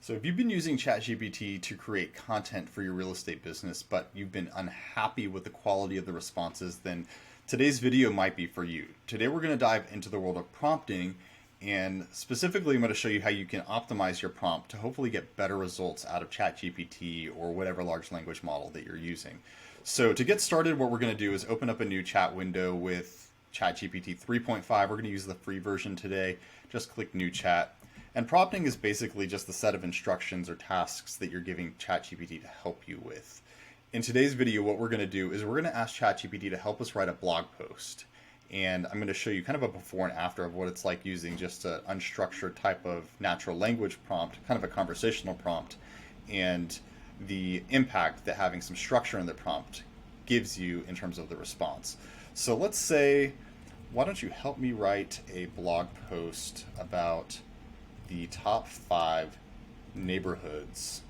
So if you've been using ChatGPT to create content for your real estate business, but you've been unhappy with the quality of the responses, then today's video might be for you. Today we're going to dive into the world of prompting, and specifically I'm going to show you how you can optimize your prompt to hopefully get better results out of ChatGPT or whatever large language model that you're using. So to get started, what we're going to do is open up a new chat window with ChatGPT 3.5. We're going to use the free version today. Just click New Chat. And prompting is basically just the set of instructions or tasks that you're giving ChatGPT to help you with. In today's video, what we're going to do is we're going to ask ChatGPT to help us write a blog post. And I'm going to show you kind of a before and after of what it's like using just an unstructured type of natural language prompt, kind of a conversational prompt, and the impact that having some structure in the prompt gives you in terms of the response. So let's say, why don't you help me write a blog post about the top 5 neighborhoods.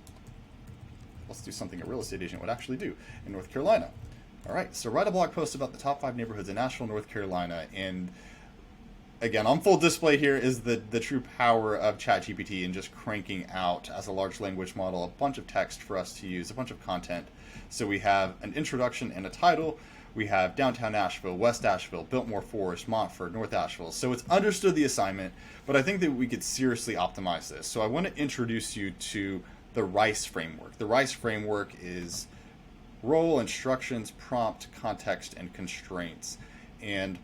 Let's do something a real estate agent would actually do in North Carolina. All right, so write a blog post about the top 5 neighborhoods in Nashville, North Carolina. And again, on full display here is the true power of ChatGPT and just cranking out as a large language model a bunch of text for us to use, a bunch of content. So we have an introduction and a title. We have downtown Nashville, West Asheville, Biltmore Forest, Montford, North Asheville. So it's understood the assignment, but I think that we could seriously optimize this. So I want to introduce you to the RICE framework. The RICE framework is role, instructions, prompt, context, and constraints. And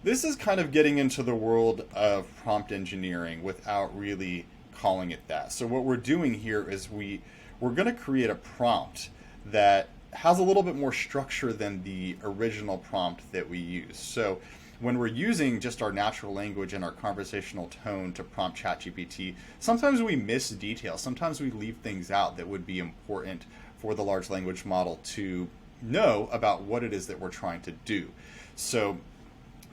this is kind of getting into the world of prompt engineering without really calling it that. So what we're doing here is we're going to create a prompt that has a little bit more structure than the original prompt that we use. So when we're using just our natural language and our conversational tone to prompt ChatGPT, sometimes we miss details. Sometimes we leave things out that would be important for the large language model to know about what it is that we're trying to do. So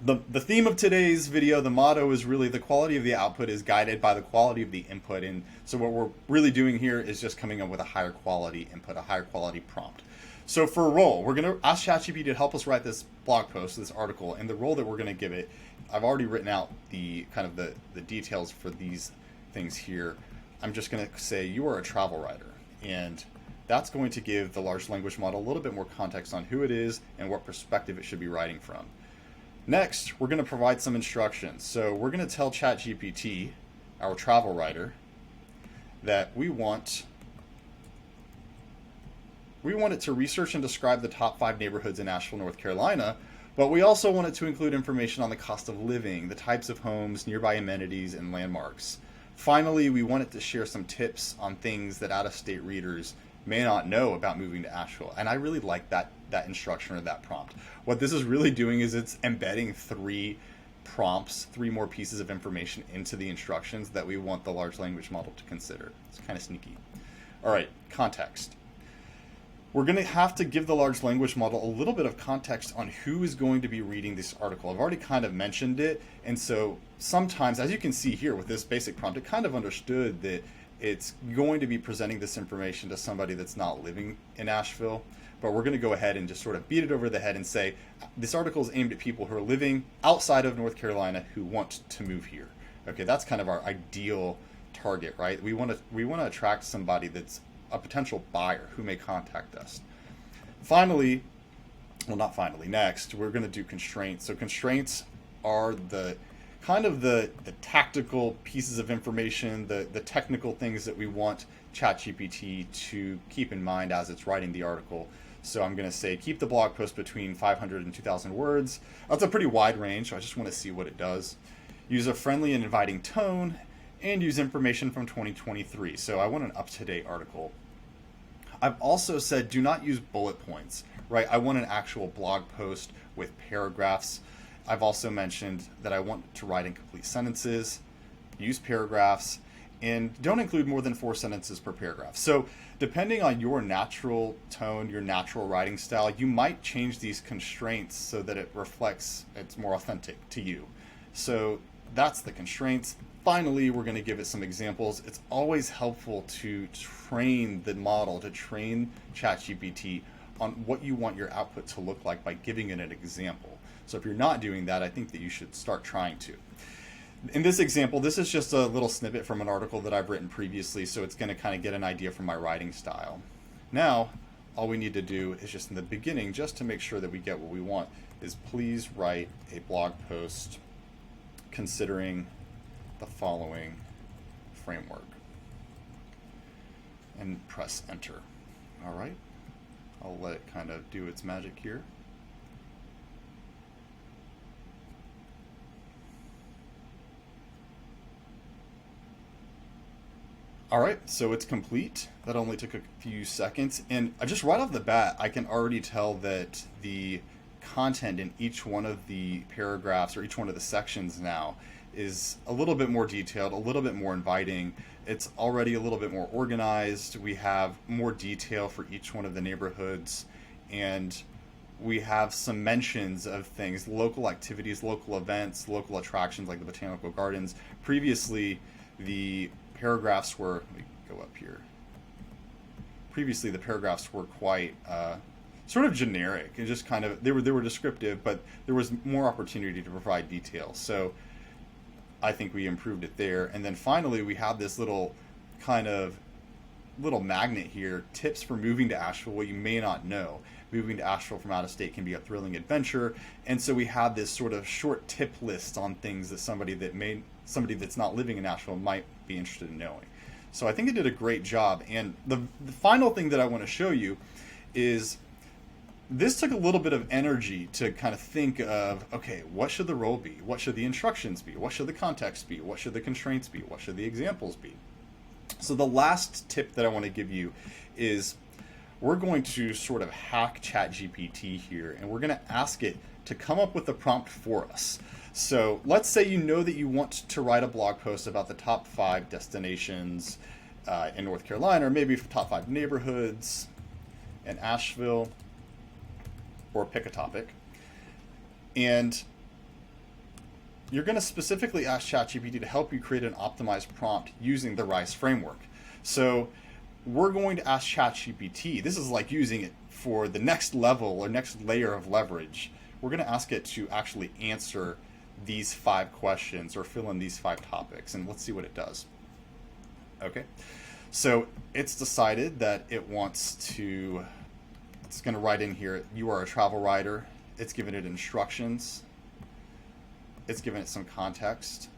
the theme of today's video, the motto is really the quality of the output is guided by the quality of the input. And so what we're really doing here is just coming up with a higher quality input, a higher quality prompt. So for a role, we're going to ask ChatGPT to help us write this blog post, this article, and the role that we're going to give it, I've already written out the kind of the details for these things here. I'm just going to say you are a travel writer, and that's going to give the large language model a little bit more context on who it is and what perspective it should be writing from. Next, we're going to provide some instructions. So we're going to tell ChatGPT, our travel writer, that we want it to research and describe the top 5 neighborhoods in Nashville, North Carolina, but we also want it to include information on the cost of living, the types of homes, nearby amenities, and landmarks. Finally, we want it to share some tips on things that out-of-state readers may not know about moving to Asheville. And I really like that instruction or that prompt. What this is really doing is it's embedding 3 prompts, 3 more pieces of information into the instructions that we want the large language model to consider. It's kind of sneaky. All right, context. We're going to have to give the large language model a little bit of context on who is going to be reading this article. I've already kind of mentioned it, and so sometimes, as you can see here with this basic prompt, it kind of understood that it's going to be presenting this information to somebody that's not living in Asheville, but we're going to go ahead and just sort of beat it over the head and say, this article is aimed at people who are living outside of North Carolina who want to move here. Okay, that's kind of our ideal target, right? We want to attract somebody that's a potential buyer who may contact us. Next, we're going to do constraints. So constraints are the kind of the tactical pieces of information, the technical things that we want ChatGPT to keep in mind as it's writing the article. So I'm going to say keep the blog post between 500 and 2,000 words. That's a pretty wide range, so I just want to see what it does. Use a friendly and inviting tone, and use information from 2023. So I want an up-to-date article. I've also said do not use bullet points, right? I want an actual blog post with paragraphs. I've also mentioned that I want to write in complete sentences, use paragraphs, and don't include more than 4 sentences per paragraph. So depending on your natural tone, your natural writing style, you might change these constraints so that it reflects, it's more authentic to you. So that's the constraints. Finally, we're going to give it some examples. It's always helpful to train the model, to train ChatGPT on what you want your output to look like by giving it an example. So if you're not doing that, I think that you should start trying to. In this example, this is just a little snippet from an article that I've written previously, so it's going to kind of get an idea from my writing style. Now, all we need to do is just in the beginning, just to make sure that we get what we want, is please write a blog post considering the following framework. And press enter. All right. I'll let it kind of do its magic here. All right, so it's complete. That only took a few seconds. And just right off the bat, I can already tell that the content in each one of the paragraphs or each one of the sections now is a little bit more detailed, a little bit more inviting. It's already a little bit more organized. We have more detail for each one of the neighborhoods, and we have some mentions of things, local activities, local events, local attractions like the botanical gardens. Previously, the paragraphs were, let me go up here. Previously, the paragraphs were quite sort of generic and just kind of, they were descriptive, but there was more opportunity to provide detail. So I think we improved it there. And then finally, we have this little kind of little magnet here, tips for moving to Asheville, what you may not know. Moving to Asheville from out of state can be a thrilling adventure. And so we have this sort of short tip list on things that somebody that's not living in Asheville might be interested in knowing. So I think it did a great job. And the final thing that I want to show you is this took a little bit of energy to kind of think of, okay, what should the role be? What should the instructions be? What should the context be? What should the constraints be? What should the examples be? So the last tip that I want to give you is we're going to sort of hack ChatGPT here, and we're going to ask it to come up with a prompt for us. So let's say you know that you want to write a blog post about the top 5 destinations in North Carolina, or maybe top 5 neighborhoods in Asheville, or pick a topic. And you're going to specifically ask ChatGPT to help you create an optimized prompt using the RISE framework. So we're going to ask ChatGPT, this is like using it for the next level or next layer of leverage. We're going to ask it to actually answer these 5 questions or fill in these 5 topics, and let's see what it does. Okay, so it's decided that it's going to write in here, you are a travel writer. It's given it instructions. It's given it some context.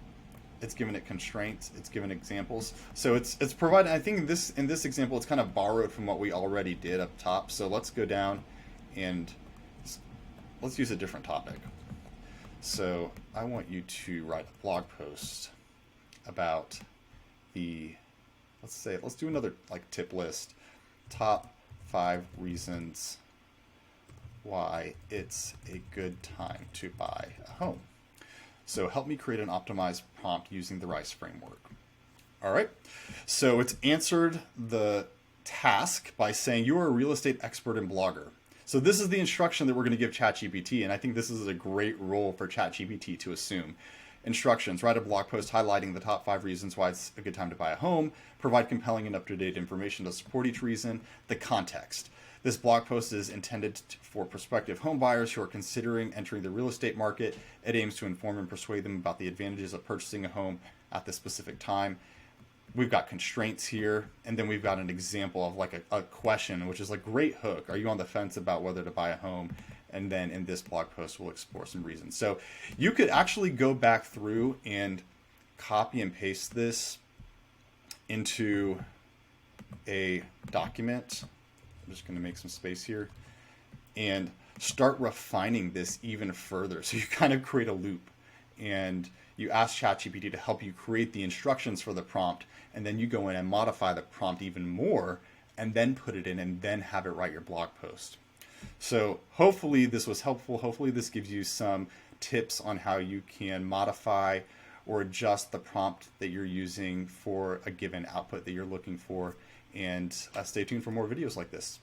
It's given it constraints. It's given examples. So it's provided, I think in this example, it's kind of borrowed from what we already did up top. So let's go down and let's use a different topic. So I want you to write a blog post about let's do another like tip list, top 5 reasons why it's a good time to buy a home. So help me create an optimized prompt using the RISE framework. All right, so it's answered the task by saying you are a real estate expert and blogger. So this is the instruction that we're going to give ChatGPT, and I think this is a great role for ChatGPT to assume. Instructions: write a blog post highlighting the top 5 reasons why it's a good time to buy a home, provide compelling and up-to-date information to support each reason, the context. This blog post is intended for prospective home buyers who are considering entering the real estate market. It aims to inform and persuade them about the advantages of purchasing a home at this specific time. We've got constraints here, and then we've got an example of like a question, which is a great hook. Are you on the fence about whether to buy a home? And then in this blog post, we'll explore some reasons. So you could actually go back through and copy and paste this into a document. I'm just going to make some space here and start refining this even further. So you kind of create a loop and you ask ChatGPT to help you create the instructions for the prompt, and then you go in and modify the prompt even more and then put it in and then have it write your blog post. So hopefully this was helpful. Hopefully this gives you some tips on how you can modify or adjust the prompt that you're using for a given output that you're looking for. And stay tuned for more videos like this.